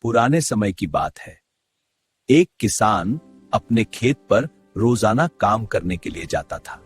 पुराने समय की बात है। एक किसान अपने खेत पर रोजाना काम करने के लिए जाता था।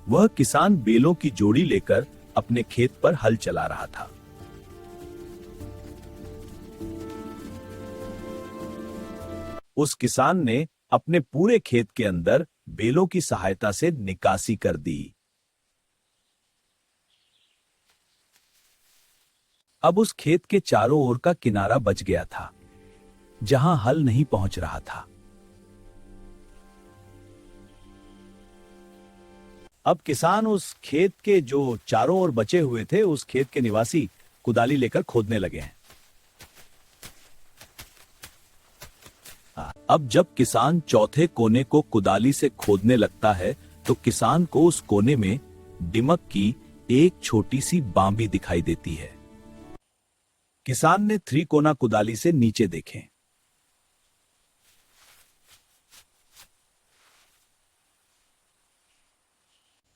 वह किसान बैलों की जोड़ी लेकर अपने खेत पर हल चला रहा था। उस किसान ने अपने पूरे खेत के अंदर बैलों की सहायता से निकासी कर दी। अब उस खेत के चारों ओर का किनारा बच गया था, जहां हल नहीं पहुंच रहा था। अब किसान उस खेत के जो चारों ओर बचे हुए थे, उस खेत के निवासी कुदाली लेकर खोदने लगे हैं। अब जब किसान चौथे कोने को कुदाली से खोदने लगता है, तो किसान को उस कोने में दिमक की एक छोटी सी बांबी दिखाई देती है। किसान ने त्रिकोना कुदाली से नीचे देखें।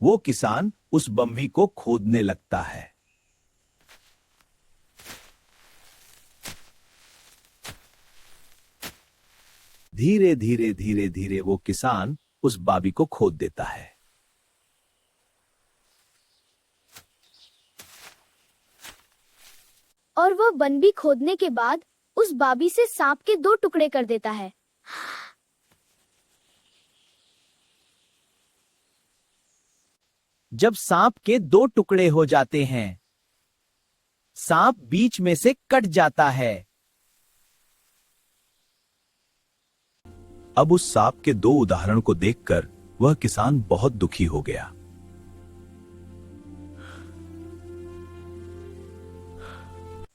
वो किसान उस बम्बी को खोदने लगता है। धीरे धीरे धीरे धीरे वो किसान उस बाबी को खोद देता है। और वह बनबी खोदने के बाद उस बाबी से सांप के 2 टुकड़े कर देता है। जब सांप के 2 टुकड़े हो जाते हैं, सांप बीच में से कट जाता है। अब उस सांप के 2 उदाहरण को देखकर वह किसान बहुत दुखी हो गया।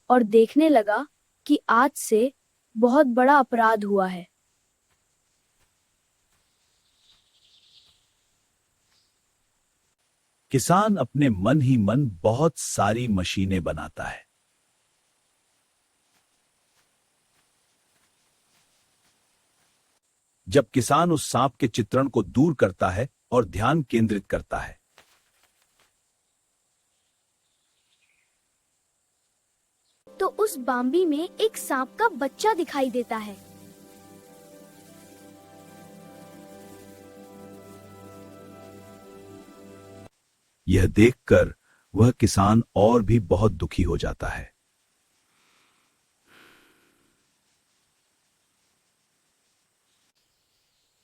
और देखने लगा कि आज से बहुत बड़ा अपराध हुआ है। किसान अपने मन ही मन बहुत सारी मशीनें बनाता है। जब किसान उस सांप के चित्रण को दूर करता है और ध्यान केंद्रित करता है, तो उस बांबी में एक सांप का बच्चा दिखाई देता है। यह देखकर वह किसान और भी बहुत दुखी हो जाता है।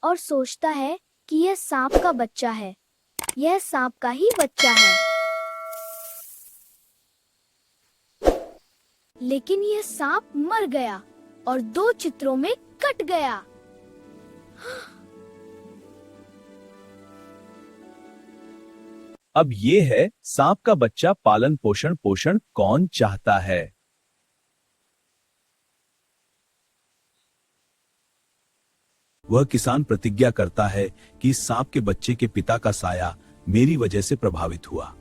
और सोचता है कि यह सांप का बच्चा है, यह सांप का ही बच्चा है। लेकिन यह सांप मर गया और 2 चित्रों में कट गया। अब ये है सांप का बच्चा पालन पोषण कौन चाहता है। वह किसान प्रतिज्ञा करता है कि इस सांप के बच्चे के पिता का साया मेरी वजह से प्रभावित हुआ।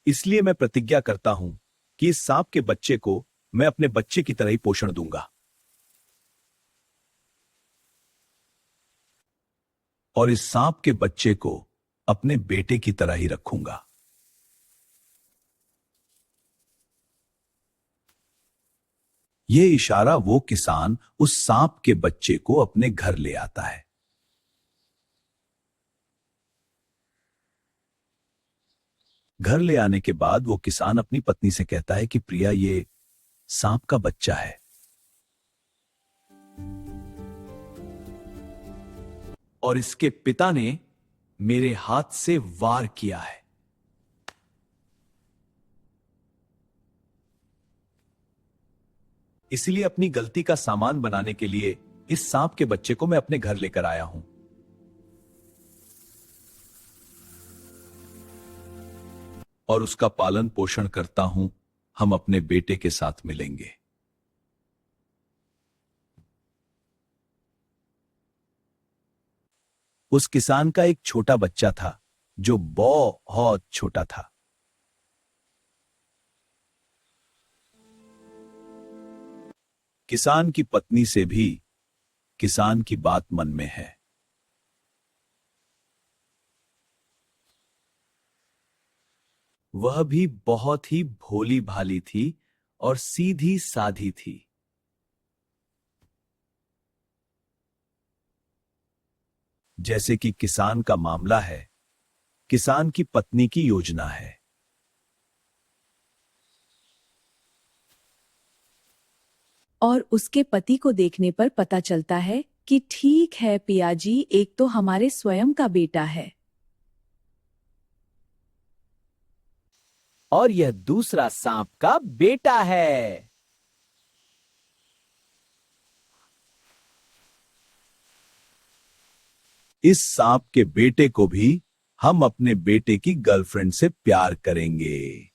इसलिए मैं प्रतिज्ञा करता हूं कि इस सांप के बच्चे को मैं अपने बच्चे की तरह ही पोषण दूंगा और इस सांप के बच्चे को अपने बेटे की तरह ही रखूंगा। यह इशारा वो किसान उस सांप के बच्चे को अपने घर ले आता है। घर ले आने के बाद वो किसान अपनी पत्नी से कहता है कि प्रिया, ये सांप का बच्चा है और इसके पिता ने मेरे हाथ से वार किया है। इसलिए अपनी गलती का सामान बनाने के लिए इस सांप के बच्चे को मैं अपने घर लेकर आया हूं। और उसका पालन पोषण करता हूं। हम अपने बेटे के साथ मिलेंगे। उस किसान का एक छोटा बच्चा था जो बहुत छोटा था। किसान की पत्नी से भी किसान की बात मन में है। वह भी बहुत ही भोली भाली थी और सीधी साधी थी। जैसे कि किसान का मामला है, किसान की पत्नी की योजना है। और उसके पति को देखने पर पता चलता है कि ठीक है पियाजी, एक तो हमारे स्वयं का बेटा है और यह दूसरा सांप का बेटा है। इस सांप के बेटे को भी हम अपने बेटे की गर्लफ्रेंड से प्यार करेंगे।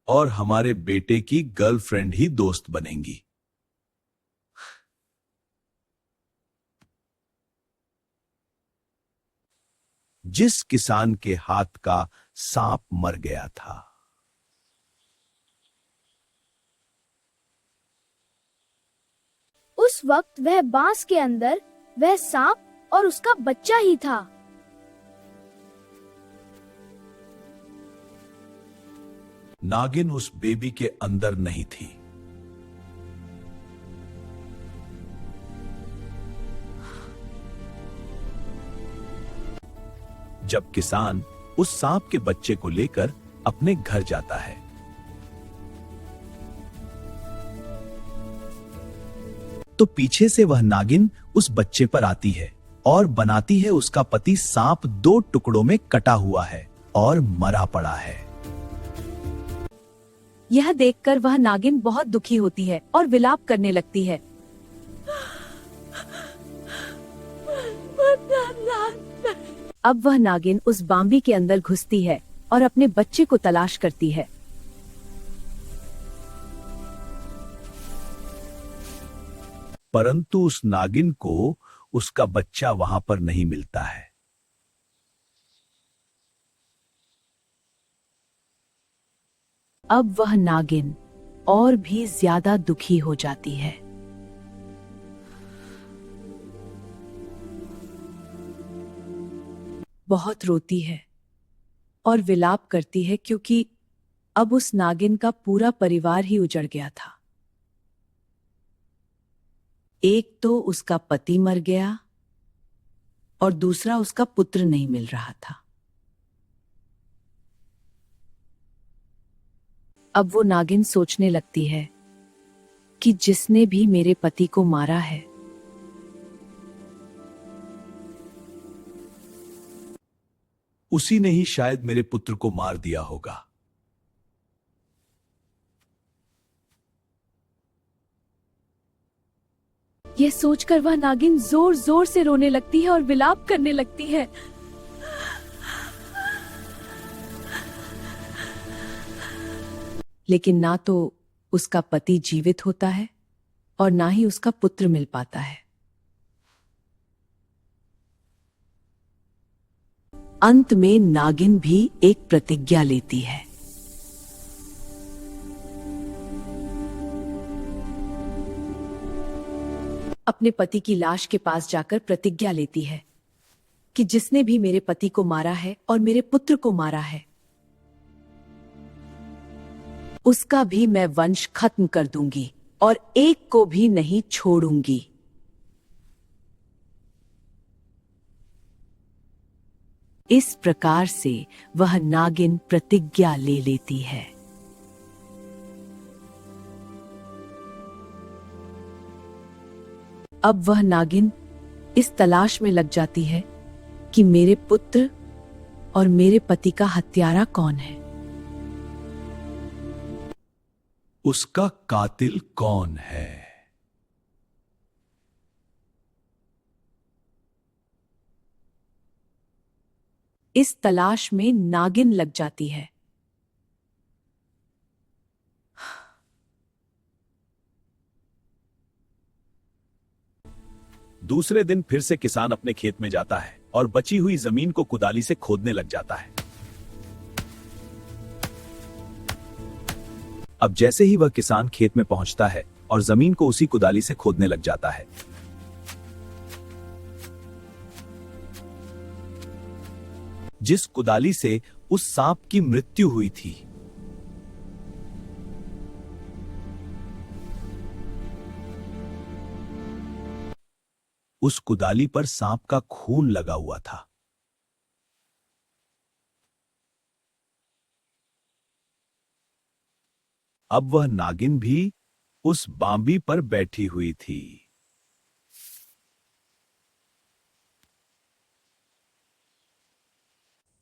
और हमारे बेटे की गर्लफ्रेंड ही दोस्त बनेंगी। जिस किसान के हाथ का सांप मर गया था। उस वक्त वह बांस के अंदर वह सांप और उसका बच्चा ही था। नागिन उस बेबी के अंदर नहीं थी। जब किसान उस सांप के बच्चे को लेकर अपने घर जाता है, तो पीछे से वह नागिन उस बच्चे पर आती है और बनाती है उसका पति सांप 2 टुकड़ों में कटा हुआ है और मरा पड़ा है। यह देखकर वह नागिन बहुत दुखी होती है और विलाप करने लगती है। अब वह नागिन उस बांबी के अंदर घुसती है और अपने बच्चे को तलाश करती है। परंतु उस नागिन को उसका बच्चा वहां पर नहीं मिलता है। अब वह नागिन और भी ज्यादा दुखी हो जाती है। बहुत रोती है और विलाप करती है क्योंकि अब उस नागिन का पूरा परिवार ही उजड़ गया था। एक तो उसका पति मर गया और दूसरा उसका पुत्र नहीं मिल रहा था। अब वो नागिन सोचने लगती है कि जिसने भी मेरे पति को मारा है, उसी ने ही शायद मेरे पुत्र को मार दिया होगा। यह सोचकर वह नागिन जोर जोर से रोने लगती है और विलाप करने लगती है। लेकिन ना तो उसका पति जीवित होता है और ना ही उसका पुत्र मिल पाता है। अंत में नागिन भी एक प्रतिज्ञा लेती है। अपने पति की लाश के पास जाकर प्रतिज्ञा लेती है कि जिसने भी मेरे पति को मारा है और मेरे पुत्र को मारा है, उसका भी मैं वंश खत्म कर दूंगी और एक को भी नहीं छोड़ूंगी। इस प्रकार से वह नागिन प्रतिज्ञा ले लेती है। अब वह नागिन इस तलाश में लग जाती है कि मेरे पुत्र और मेरे पति का हत्यारा कौन है। उसका कातिल कौन है? इस तलाश में नागिन लग जाती है। दूसरे दिन फिर से किसान अपने खेत में जाता है और बची हुई जमीन को कुदाली से खोदने लग जाता है। अब जैसे ही वह किसान खेत में पहुंचता है और जमीन को उसी कुदाली से खोदने लग जाता है, जिस कुदाली से उस सांप की मृत्यु हुई थी। उस कुदाली पर सांप का खून लगा हुआ था। अब वह नागिन भी उस बांबी पर बैठी हुई थी।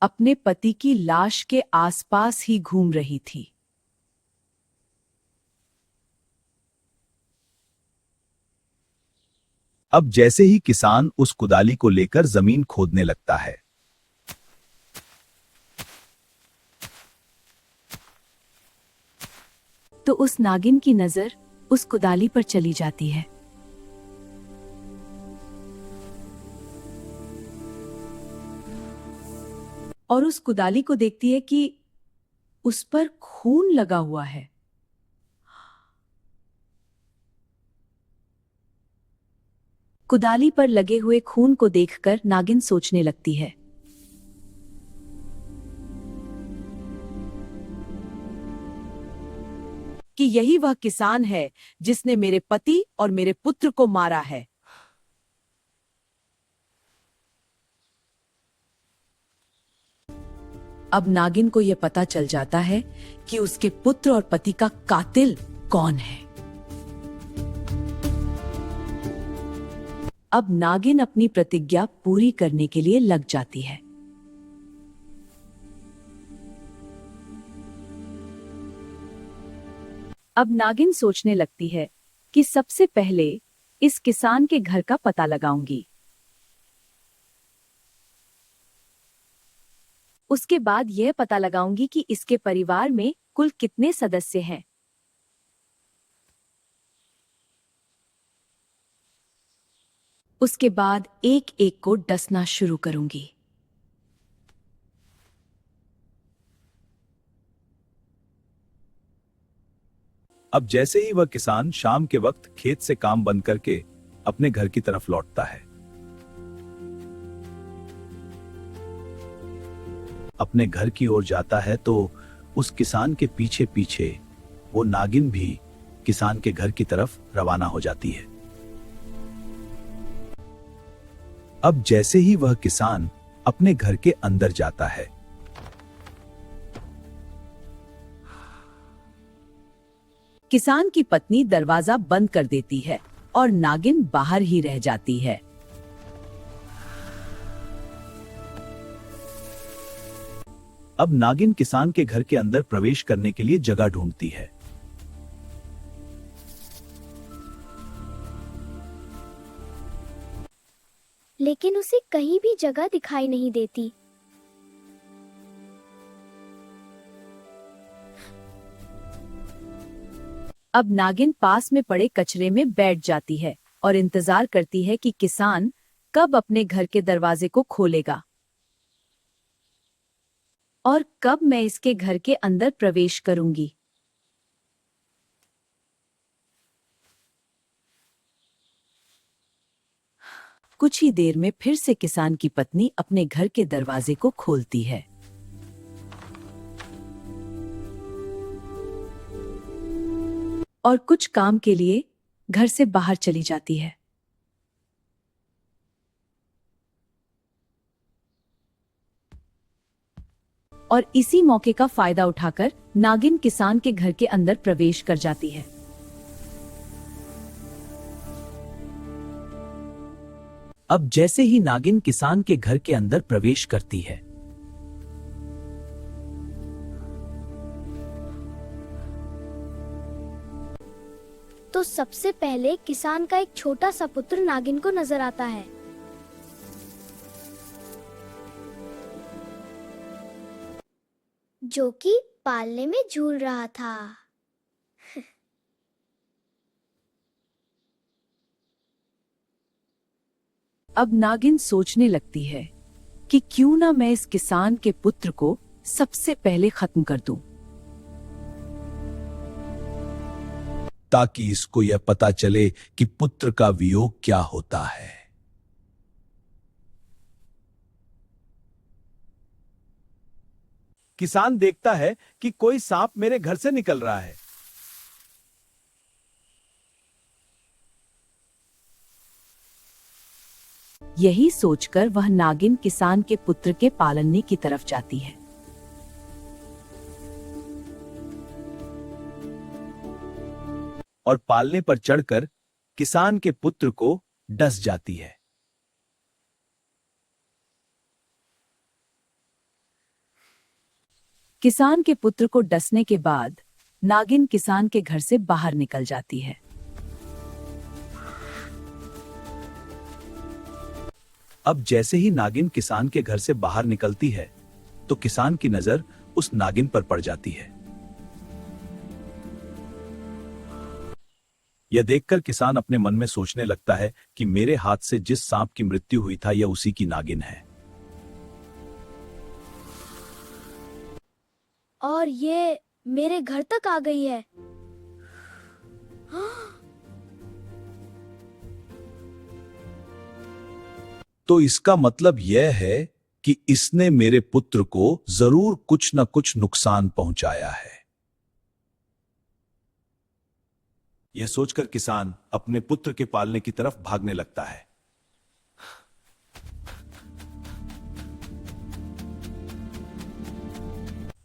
अपने पति की लाश के आसपास ही घूम रही थी। अब जैसे ही किसान उस कुदाली को लेकर जमीन खोदने लगता है, तो उस नागिन की नजर उस कुदाली पर चली जाती है। और उस कुदाली को देखती है कि उस पर खून लगा हुआ है। कुदाली पर लगे हुए खून को देखकर नागिन सोचने लगती है, कि यही वह किसान है जिसने मेरे पति और मेरे पुत्र को मारा है। अब नागिन को यह पता चल जाता है कि उसके पुत्र और पति का कातिल कौन है। अब नागिन अपनी प्रतिज्ञा पूरी करने के लिए लग जाती है। अब नागिन सोचने लगती है कि सबसे पहले इस किसान के घर का पता लगाऊंगी। उसके बाद यह पता लगाऊंगी कि इसके परिवार में कुल कितने सदस्य हैं। उसके बाद एक एक को डसना शुरू करूंगी। अब जैसे ही वह किसान शाम के वक्त खेत से काम बंद करके अपने घर की तरफ लौटता है, अपने घर की ओर जाता है, तो उस किसान के पीछे पीछे वो नागिन भी किसान के घर की तरफ रवाना हो जाती है। अब जैसे ही वह किसान अपने घर के अंदर जाता है, किसान की पत्नी दरवाजा बंद कर देती है और नागिन बाहर ही रह जाती है। अब नागिन किसान के घर के अंदर प्रवेश करने के लिए जगह ढूंढती है। लेकिन उसे कहीं भी जगह दिखाई नहीं देती। अब नागिन पास में पड़े कचरे में बैठ जाती है और इंतजार करती है कि किसान कब अपने घर के दरवाजे को खोलेगा और कब मैं इसके घर के अंदर प्रवेश करूंगी। कुछ ही देर में फिर से किसान की पत्नी अपने घर के दरवाजे को खोलती है। और कुछ काम के लिए घर से बाहर चली जाती है। और इसी मौके का फायदा उठाकर नागिन किसान के घर के अंदर प्रवेश कर जाती है। अब जैसे ही नागिन किसान के घर के अंदर प्रवेश करती है, तो सबसे पहले किसान का एक छोटा सा पुत्र नागिन को नजर आता है। जो कि पालने में झूल रहा था। अब नागिन सोचने लगती है कि क्यों ना मैं इस किसान के पुत्र को सबसे पहले खत्म कर दूं, ताकि इसको यह पता चले कि पुत्र का वियोग क्या होता है। किसान देखता है कि कोई सांप मेरे घर से निकल रहा है। यही सोचकर वह नागिन किसान के पुत्र के पालने की तरफ जाती है। और पालने पर चढ़कर किसान के पुत्र को डस जाती है। किसान के पुत्र को डसने के बाद नागिन किसान के घर से बाहर निकल जाती है। अब जैसे ही नागिन किसान के घर से बाहर निकलती है तो किसान की नजर उस नागिन पर पड़ जाती है। यह देखकर किसान अपने मन में सोचने लगता है कि मेरे हाथ से जिस सांप की मृत्यु हुई था यह उसी की नागिन है। और ये मेरे घर तक आ गई है। तो इसका मतलब यह है कि इसने मेरे पुत्र को जरूर कुछ न कुछ नुकसान पहुंचाया है। यह सोचकर किसान अपने पुत्र के पालने की तरफ भागने लगता है।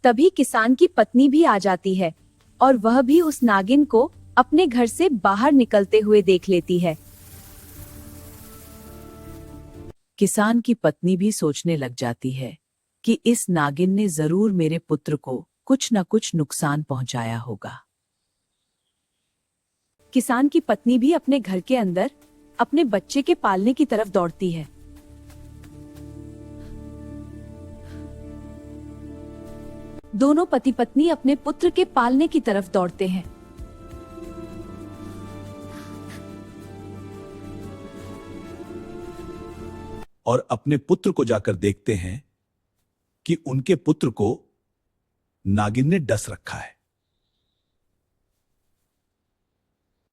तभी किसान की पत्नी भी आ जाती है और वह भी उस नागिन को अपने घर से बाहर निकलते हुए देख लेती है। किसान की पत्नी भी सोचने लग जाती है कि इस नागिन ने जरूर मेरे पुत्र को कुछ न कुछ नुकसान पहुंचाया होगा। किसान की पत्नी भी अपने घर के अंदर अपने बच्चे के पालने की तरफ दौड़ती है। दोनों पति पत्नी अपने पुत्र के पालने की तरफ दौड़ते हैं। और अपने पुत्र को जाकर देखते हैं कि उनके पुत्र को नागिन ने डस रखा है।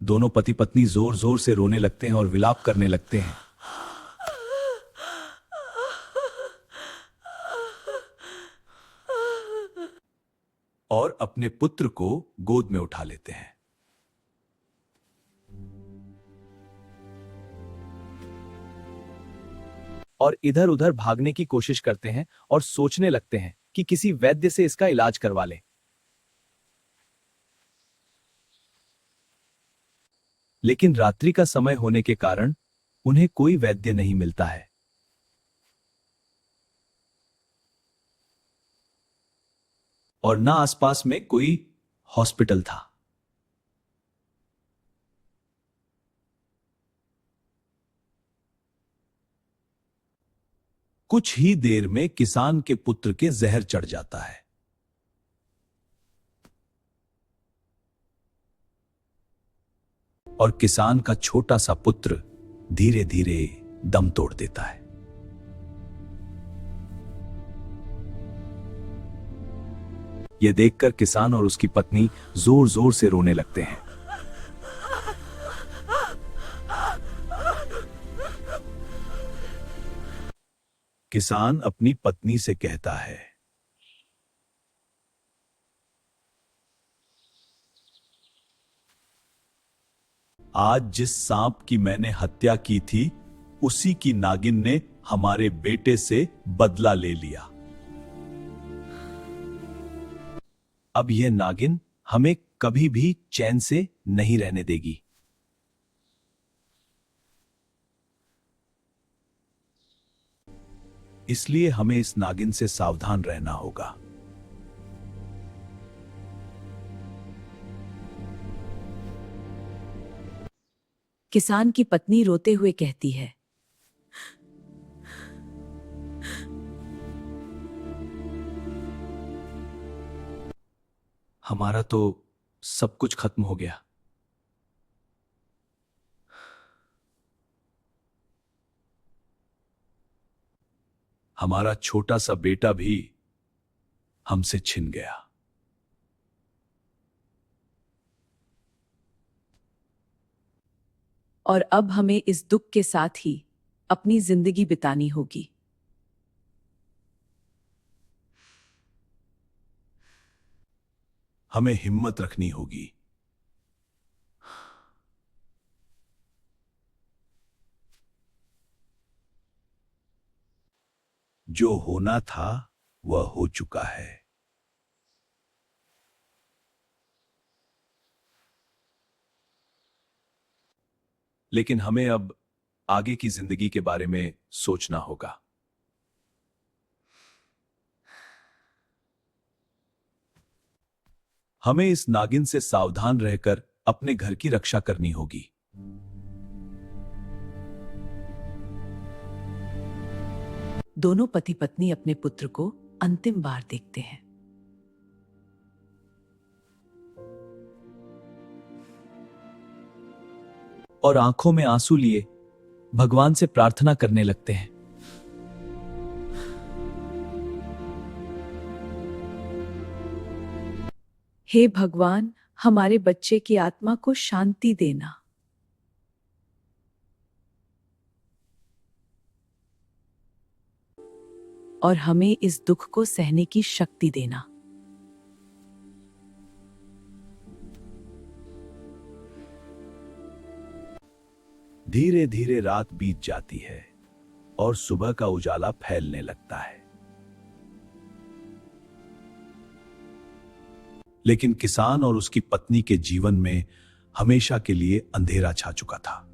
दोनों पति पत्नी जोर जोर से रोने लगते हैं और विलाप करने लगते हैं। और अपने पुत्र को गोद में उठा लेते हैं। और इधर उधर भागने की कोशिश करते हैं और सोचने लगते हैं कि किसी वैद्य से इसका इलाज करवा लें। लेकिन रात्रि का समय होने के कारण उन्हें कोई वैद्य नहीं मिलता है। और ना आसपास में कोई हॉस्पिटल था। कुछ ही देर में किसान के पुत्र के जहर चढ़ जाता है। और किसान का छोटा सा पुत्र धीरे धीरे दम तोड़ देता है। यह देखकर किसान और उसकी पत्नी जोर जोर से रोने लगते हैं। किसान अपनी पत्नी से कहता है, आज जिस सांप की मैंने हत्या की थी उसी की नागिन ने हमारे बेटे से बदला ले लिया। अब यह नागिन हमें कभी भी चैन से नहीं रहने देगी। इसलिए हमें इस नागिन से सावधान रहना होगा। किसान की पत्नी रोते हुए कहती है, हमारा तो सब कुछ खत्म हो गया। हमारा छोटा सा बेटा भी हमसे छिन गया। और अब हमें इस दुख के साथ ही अपनी जिंदगी बितानी होगी। हमें हिम्मत रखनी होगी। जो होना था वह हो चुका है। लेकिन हमें अब आगे की जिंदगी के बारे में सोचना होगा। हमें इस नागिन से सावधान रहकर अपने घर की रक्षा करनी होगी। दोनों पति पत्नी अपने पुत्र को अंतिम बार देखते हैं। और आंखों में आंसू लिए भगवान से प्रार्थना करने लगते हैं। हे भगवान, हमारे बच्चे की आत्मा को शांति देना। और हमें इस दुख को सहने की शक्ति देना। धीरे धीरे रात बीत जाती है और सुबह का उजाला फैलने लगता है। लेकिन किसान और उसकी पत्नी के जीवन में हमेशा के लिए अंधेरा छा चुका था।